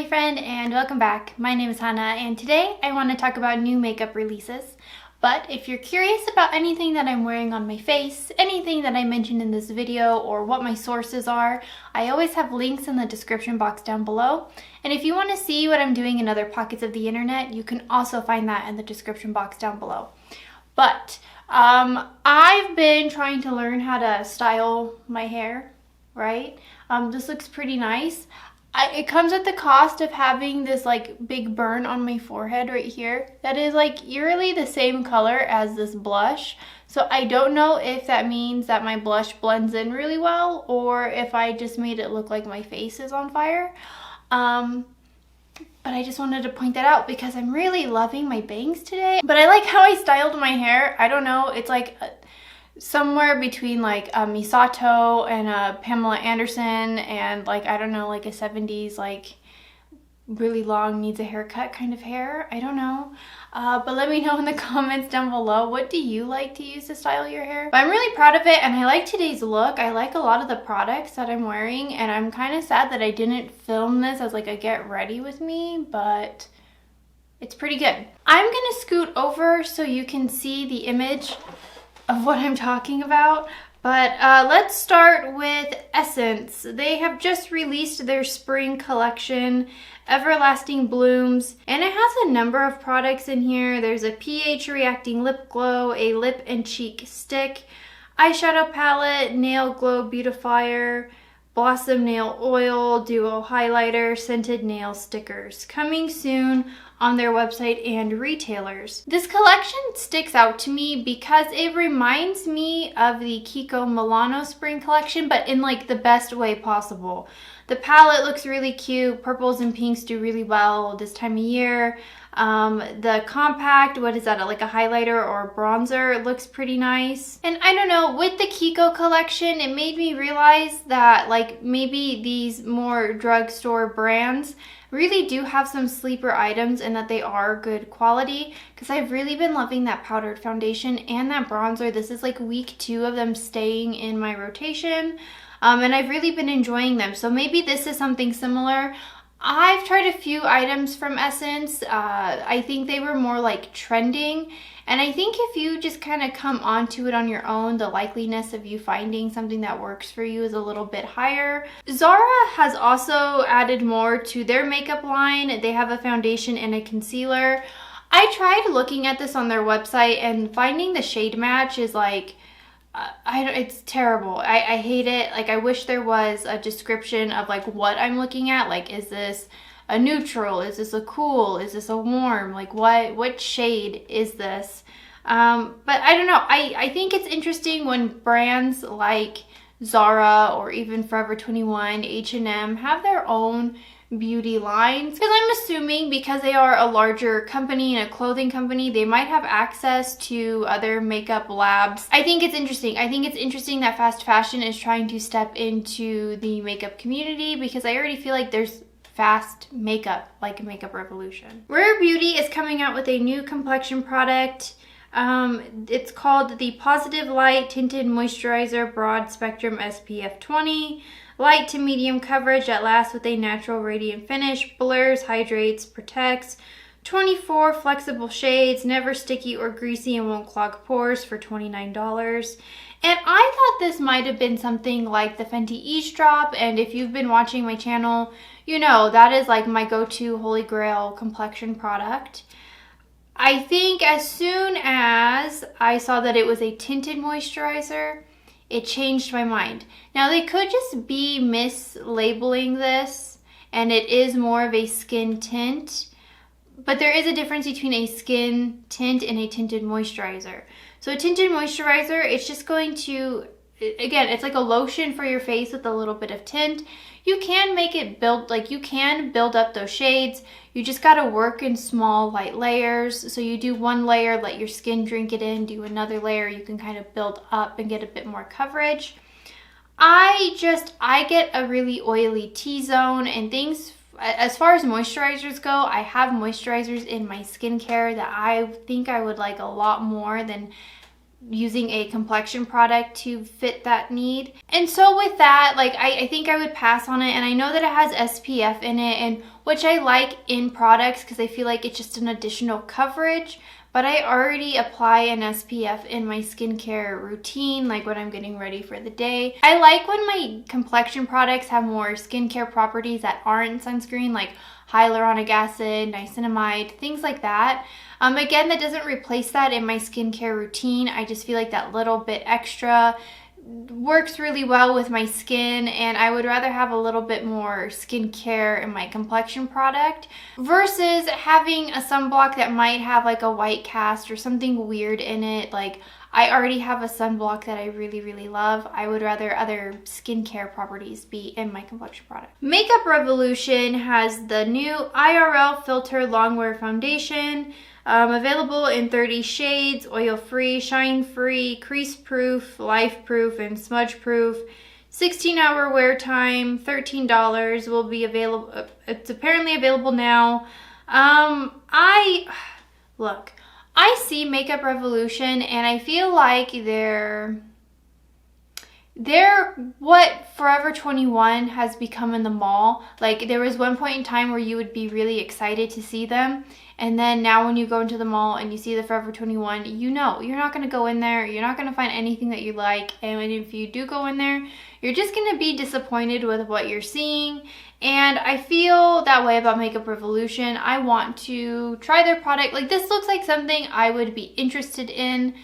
friend, and welcome back. My name is Hannah, and today I want to talk about new makeup releases. But if you're curious about anything that I'm wearing on my face, anything that I mentioned in this video, or what my sources are, I always have links in the description box down below. And if you want to see what I'm doing in other pockets of the internet, you can also find that in the description box down below. But I've been trying to learn how to style my hair, right? This looks pretty nice. It comes at the cost of having this like big burn on my forehead right here that is like eerily the same color as this blush. So I don't know if that means that my blush blends in really well or if I just made it look like my face is on fire. But I just wanted to point that out because I'm really loving my bangs today. But I like how I styled my hair. I don't know, it's like somewhere between like a Misato and a Pamela Anderson and like, I don't know, like a 70s like really long needs a haircut kind of hair. I don't know. But let me know in the comments down below, what do you like to use to style your hair? But I'm really proud of it and I like today's look. I like a lot of the products that I'm wearing and I'm kind of sad that I didn't film this as like a get ready with me, but it's pretty good. I'm gonna scoot over so you can see the image of what I'm talking about, but let's start with Essence. They have just released their spring collection, Everlasting Blooms, and it has a number of products in here. There's a pH reacting lip glow, a lip and cheek stick, eyeshadow palette, nail glow beautifier, blossom nail oil, duo highlighter, scented nail stickers. Coming soon on their website and retailers. This collection sticks out to me because it reminds me of the Kiko Milano spring collection, but in like the best way possible. The palette looks really cute. Purples and pinks do really well this time of year. The compact, what is that, like a highlighter or a bronzer, it looks pretty nice. And I don't know, with the Kiko collection, it made me realize that like maybe these more drugstore brands really do have some sleeper items and that they are good quality, because I've really been loving that powdered foundation and that bronzer. This is like week 2 of them staying in my rotation, and I've really been enjoying them. So maybe this is something similar. I've tried a few items from Essence. I think they were more like trending, and I think if you just kind of come onto it on your own, the likeliness of you finding something that works for you is a little bit higher. Zara has also added more to their makeup line. They have a foundation and a concealer. I tried looking at this on their website and finding the shade match is like, it's terrible. I hate it. Like, I wish there was a description of like what I'm looking at. Like, is this a neutral? Is this a cool? Is this a warm? Like, what shade is this? But I don't know. I think it's interesting when brands like Zara or even Forever 21, H&M have their own beauty lines, because I'm assuming because they are a larger company and a clothing company, they might have access to other makeup labs. I think it's interesting. I think it's interesting that fast fashion is trying to step into the makeup community, because I already feel like there's fast makeup, like a makeup revolution. Rare Beauty is coming out with a new complexion product. It's called the Positive Light Tinted Moisturizer Broad Spectrum SPF 20. Light to medium coverage that lasts with a natural radiant finish, blurs, hydrates, protects. 24 flexible shades, never sticky or greasy and won't clog pores for $29. And I thought this might have been something like the Fenty Eavesdrop, and if you've been watching my channel, you know that is like my go-to Holy Grail complexion product. I think as soon as I saw that it was a tinted moisturizer, it changed my mind. Now they could just be mislabeling this and it is more of a skin tint, but there is a difference between a skin tint and a tinted moisturizer. So a tinted moisturizer, it's just going to, again, it's like a lotion for your face with a little bit of tint. You can make it build, like you can build up those shades. You just got to work in small light layers. So you do one layer, let your skin drink it in, do another layer, you can kind of build up and get a bit more coverage. I get a really oily T-zone and things. As far as moisturizers go, I have moisturizers in my skincare that I think I would like a lot more than using a complexion product to fit that need. And so with that, like I think I would pass on it, and I know that it has SPF in it, and which I like in products because I feel like it's just an additional coverage. But I already apply an SPF in my skincare routine, like when I'm getting ready for the day. I like when my complexion products have more skincare properties that aren't sunscreen, like hyaluronic acid, niacinamide, things like that. Again, that doesn't replace that in my skincare routine. I just feel like that little bit extra works really well with my skin, and I would rather have a little bit more skincare in my complexion product versus having a sunblock that might have like a white cast or something weird in it. Like, I already have a sunblock that I really love. I would rather other skincare properties be in my complexion product. Makeup Revolution has the new IRL Filter Longwear Foundation. Available in 30 shades, oil-free, shine-free, crease-proof, life-proof, and smudge-proof. 16-hour wear time, $13 will be available. It's apparently available now. I see Makeup Revolution, and I feel like they're what Forever 21 has become in the mall. Like, there was one point in time where you would be really excited to see them, and then now when you go into the mall and you see the Forever 21, you know you're not going to go in there, you're not going to find anything that you like, and if you do go in there, you're just going to be disappointed with what you're seeing. And I feel that way about Makeup Revolution. I want to try their product. Like, this looks like something I would be interested in,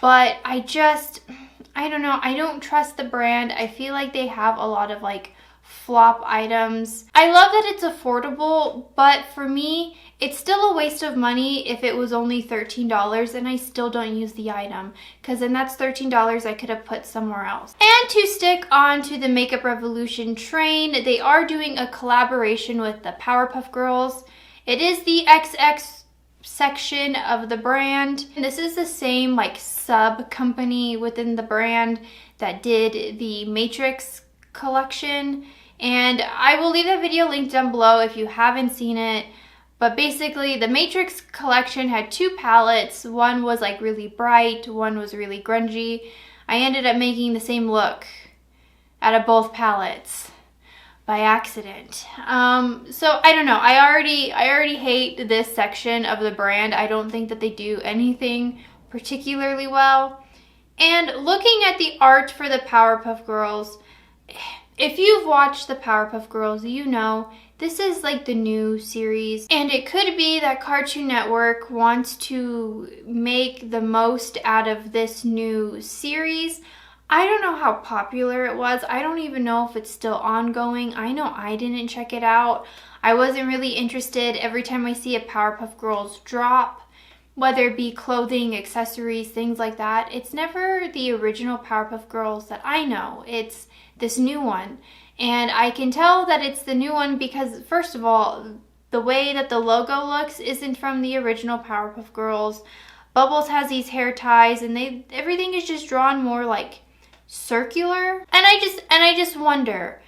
but I don't know. I don't trust the brand. I feel like they have a lot of like flop items. I love that it's affordable, but for me, it's still a waste of money if it was only $13 and I still don't use the item, because then that's $13 I could have put somewhere else. And to stick on to the Makeup Revolution train, they are doing a collaboration with the Powerpuff Girls. It is the XX section of the brand. And this is the same like sub company within the brand that did the Matrix collection, and I will leave that video linked down below if you haven't seen it. But basically, the Matrix collection had two palettes. One was like really bright, one was really grungy. I ended up making the same look out of both palettes by accident. So I don't know. I already hate this section of the brand. I don't think that they do anything particularly well. And looking at the art for the Powerpuff Girls, if you've watched the Powerpuff Girls, you know this is like the new series, and it could be that Cartoon Network wants to make the most out of this new series. I don't know how popular it was. I don't even know if it's still ongoing. I know I didn't check it out. I wasn't really interested. Every time I see a Powerpuff Girls drop, whether it be clothing, accessories, things like that, it's never the original Powerpuff Girls that I know. It's this new one. And I can tell that it's the new one because, first of all, the way that the logo looks isn't from the original Powerpuff Girls. Bubbles has these hair ties, and everything is just drawn more like circular. And I just wonder,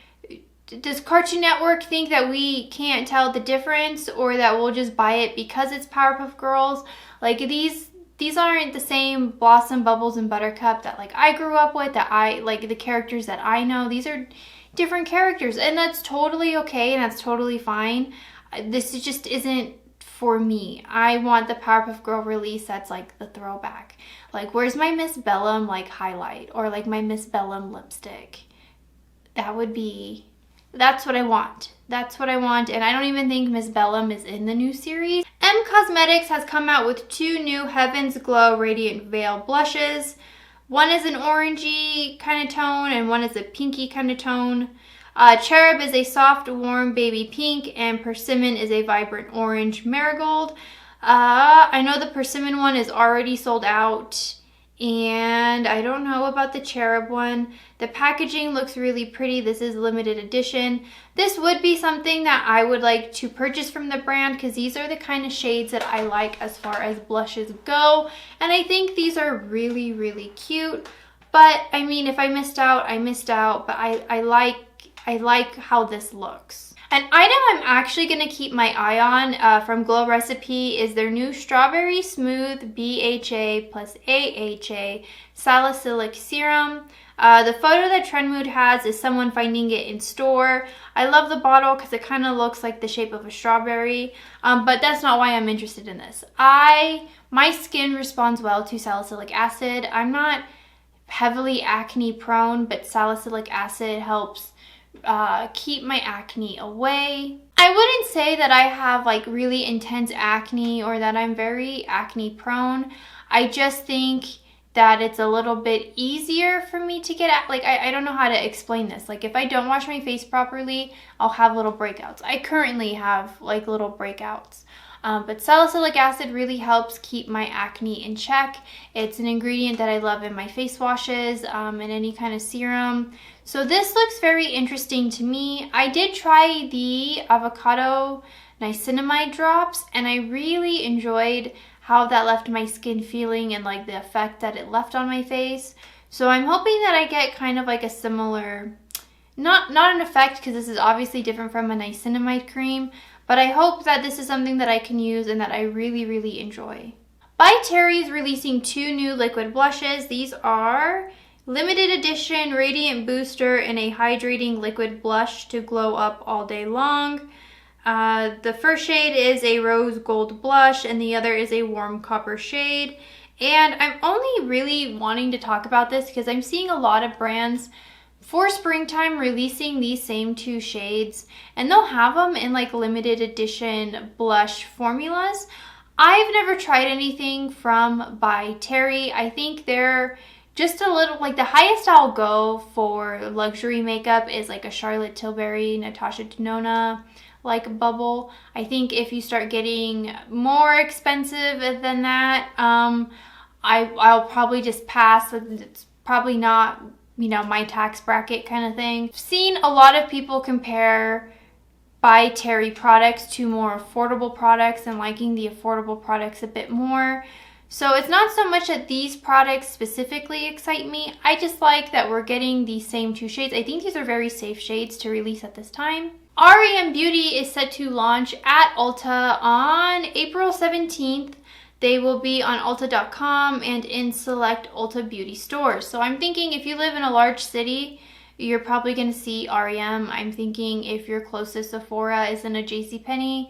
does Cartoon Network think that we can't tell the difference, or that we'll just buy it because it's Powerpuff Girls? Like, these aren't the same Blossom, Bubbles, and Buttercup that like I grew up with, that I like the characters that I know. These are different characters, and that's totally okay, and that's totally fine. This just isn't for me. I want the Powerpuff Girl release that's like the throwback. Like, where's my Miss Bellum like highlight, or like my Miss Bellum lipstick? That's what I want. That's what I want, and I don't even think Miss Bellum is in the new series. M Cosmetics has come out with two new Heaven's Glow Radiant Veil blushes. One is an orangey kind of tone, and one is a pinky kind of tone. Cherub is a soft, warm baby pink, and Persimmon is a vibrant orange marigold. I know the Persimmon one is already sold out, and I don't know about the Cherub one. The packaging looks really pretty. This is limited edition. This would be something that I would like to purchase from the brand, because these are the kind of shades that I like as far as blushes go, and I think these are really cute. But I mean, if I missed out, I missed out, but I like how this looks. An item I'm actually going to keep my eye on from Glow Recipe is their new Strawberry Smooth BHA plus AHA Salicylic Serum. The photo that Trendmood has is someone finding it in store. I love the bottle because it kind of looks like the shape of a strawberry, but that's not why I'm interested in this. My skin responds well to salicylic acid. I'm not heavily acne prone, but salicylic acid helps keep my acne away. I wouldn't say that I have like really intense acne or that I'm very acne prone. I just think that it's a little bit easier for me to get at. Like, I don't know how to explain this. Like, if I don't wash my face properly, I'll have little breakouts. I currently have like little breakouts. But salicylic acid really helps keep my acne in check. It's an ingredient that I love in my face washes and any kind of serum. So this looks very interesting to me. I did try the avocado niacinamide drops and I really enjoyed how that left my skin feeling and like the effect that it left on my face. So I'm hoping that I get kind of like a similar, not an effect because this is obviously different from a niacinamide cream, but I hope that this is something that I can use and that I really, really enjoy. By Terry is releasing 2 new liquid blushes. These are limited edition Radiant Booster and a hydrating liquid blush to glow up all day long. The first shade is a rose gold blush and the other is a warm copper shade. And I'm only really wanting to talk about this because I'm seeing a lot of brands for springtime releasing these same 2 shades, and they'll have them in like limited edition blush formulas. I've never tried anything from By Terry. I think they're just a little, like the highest I'll go for luxury makeup is like a Charlotte Tilbury, Natasha Denona like bubble. I think if you start getting more expensive than that, I'll probably just pass. It's probably not, you know, my tax bracket kind of thing. I've seen a lot of people compare By Terry products to more affordable products and liking the affordable products a bit more. So it's not so much that these products specifically excite me. I just like that we're getting the same 2 shades. I think these are very safe shades to release at this time. REM Beauty is set to launch at Ulta on April 17th. They will be on Ulta.com and in select Ulta beauty stores. So I'm thinking if you live in a large city, you're probably going to see REM. I'm thinking if your closest Sephora is in a JCPenney,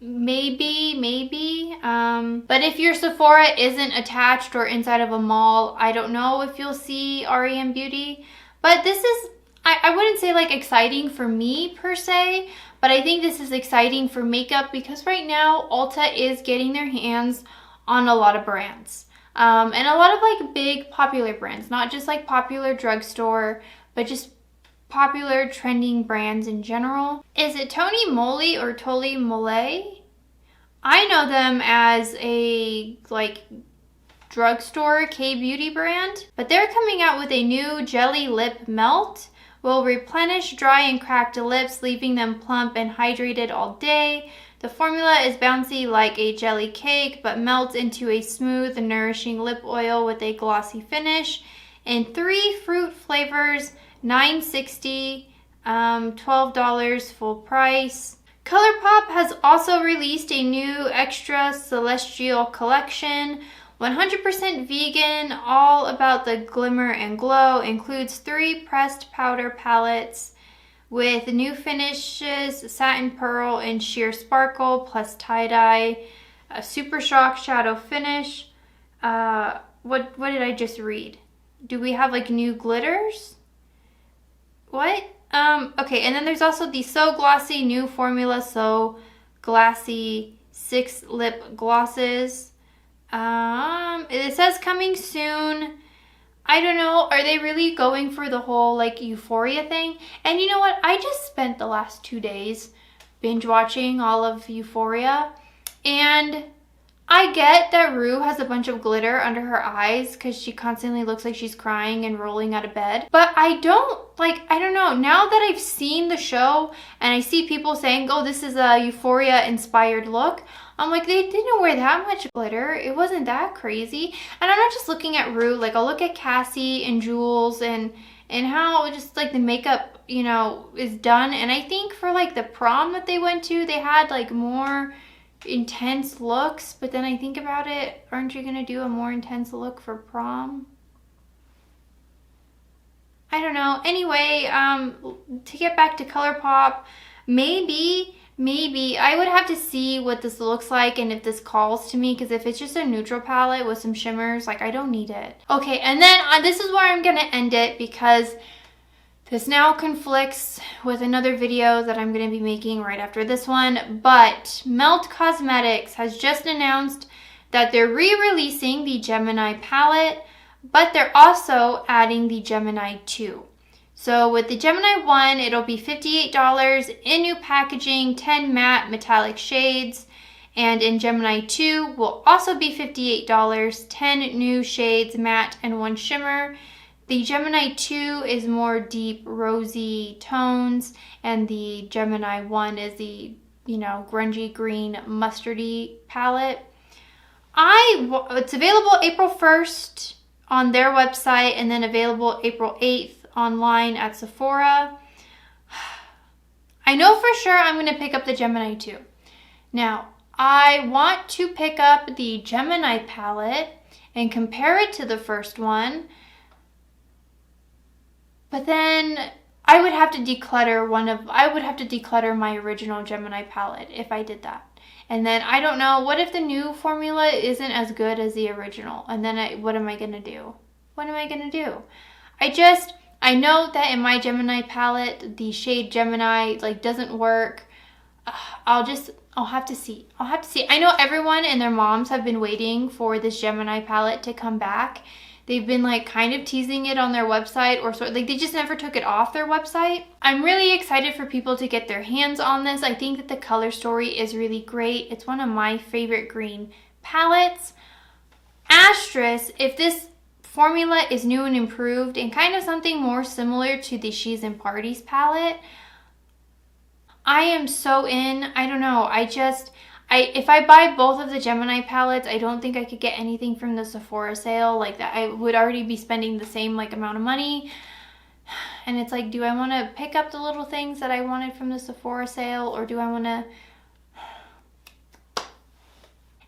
maybe. But if your Sephora isn't attached or inside of a mall, I don't know if you'll see REM Beauty. But this is, I wouldn't say like exciting for me per se, but I think this is exciting for makeup because right now Ulta is getting their hands on a lot of brands. And a lot of like big popular brands, not just like popular drugstore, but just popular trending brands in general. Is it Tony Moly or Toli Mole? I know them as a like drugstore K-beauty brand, but they're coming out with a new jelly lip melt. Will replenish dry and cracked lips, leaving them plump and hydrated all day. The formula is bouncy like a jelly cake, but melts into a smooth and nourishing lip oil with a glossy finish. In 3 fruit flavors, $9.60, $12 full price. Colourpop has also released a new extra celestial collection. 100% vegan, all about the glimmer and glow. Includes 3 pressed powder palettes with new finishes, satin pearl and sheer sparkle, plus tie-dye, a super shock shadow finish. What did I just read? Do we have like new glitters? What? Okay, and then there's also the So Glossy new formula, So Glassy 6 lip glosses. It says coming soon. I don't know, are they really going for the whole like Euphoria thing? And you know what? I just spent the last 2 days binge watching all of Euphoria, and I get that Rue has a bunch of glitter under her eyes because she constantly looks like she's crying and rolling out of bed. But I don't know. Now that I've seen the show and I see people saying, oh, this is a Euphoria inspired look, I'm like, they didn't wear that much glitter. It wasn't that crazy. And I'm not just looking at Rue. Like, I'll look at Cassie and Jules and and how just like the makeup, you know, is done. And I think for like the prom that they went to, they had like more intense looks, but then I think about it, aren't you gonna do a more intense look for prom? I don't know. Anyway, to get back to Colourpop, maybe I would have to see what this looks like and if this calls to me, because if it's just a neutral palette with some shimmers, like I don't need it. Okay, and then this is where I'm gonna end it, because this now conflicts with another video that I'm gonna be making right after this one. But Melt Cosmetics has just announced that they're re-releasing the Gemini palette, but they're also adding the Gemini 2. So with the Gemini 1, it'll be $58 in new packaging, 10 matte metallic shades. And in Gemini 2 will also be $58, 10 new shades matte and 1 shimmer. The Gemini 2 is more deep rosy tones, and the Gemini 1 is the, you know, grungy green mustardy palette. It's available April 1st on their website, and then available April 8th online at Sephora. I know for sure I'm going to pick up the Gemini 2. Now, I want to pick up the Gemini palette and compare it to the first one, but then I would have to declutter my original Gemini palette if I did that. And then I don't know, what if the new formula isn't as good as the original? And then what am I going to do? What am I going to do? I know that in my Gemini palette, the shade Gemini like doesn't work. I'll have to see. I know everyone and their moms have been waiting for this Gemini palette to come back. They've been like kind of teasing it on their website, or sort like they just never took it off their website. I'm really excited for people to get their hands on this. I think that the color story is really great. It's one of my favorite green palettes. Asterisk, if this formula is new and improved and kind of something more similar to the She's in Parties palette, I am so in. I don't know. If I buy both of the Gemini palettes, I don't think I could get anything from the Sephora sale like that. I would already be spending the same like amount of money. And it's like, do I want to pick up the little things that I wanted from the Sephora sale, or do I want to...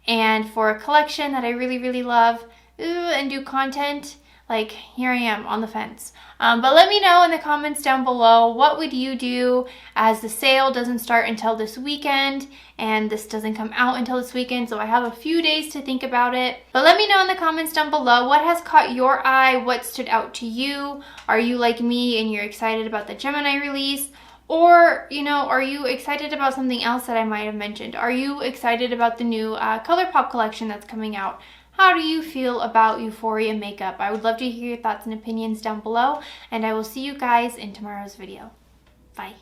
And for a collection that I really, really love and do content, like here I am on the fence. But let me know in the comments down below, what would you do as the sale doesn't start until this weekend, and this doesn't come out until this weekend, so I have a few days to think about it. But let me know in the comments down below, what has caught your eye, what stood out to you? Are you like me and you're excited about the Gemini release? Or, you know, are you excited about something else that I might have mentioned? Are you excited about the new Colourpop collection that's coming out? How do you feel about Euphoria makeup? I would love to hear your thoughts and opinions down below, and I will see you guys in tomorrow's video. Bye.